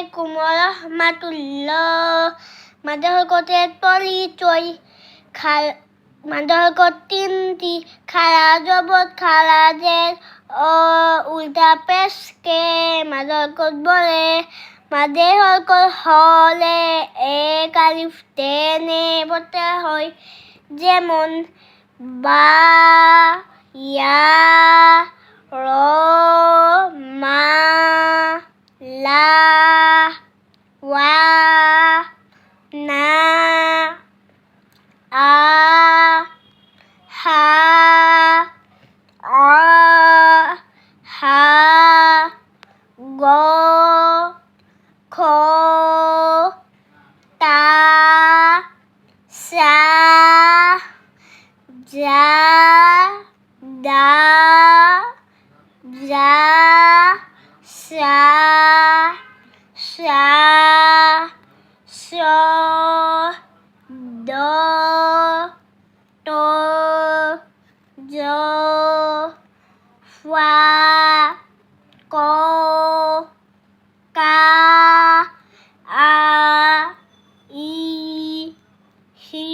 আলাইকুম ওয়া রাহমাতুল্লাহ। মাদের হরকতের পরিচয় মাদের হরকত তিনটি, খাড়া জবর খাড়া জের ও উল্টা পেশকে মাদের হরকত বলে। মাদের হরকত হলে এক আলিফ টেনে পড়তে হয়, যেমন বা, ইয়া, র, মা, লা, ওয়া, না, আ, হা, হা, গ, খ, তা, সা, জা, দা, জা, সা, শা, শ, দ, ত, জ, ফা, ক, কা, আ, ই, হি,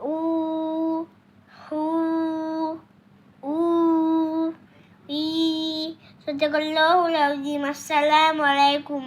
উ, হু, উ, ই। সাদাকাল্লাহুল আযীম। আসসালামু আলাইকুম।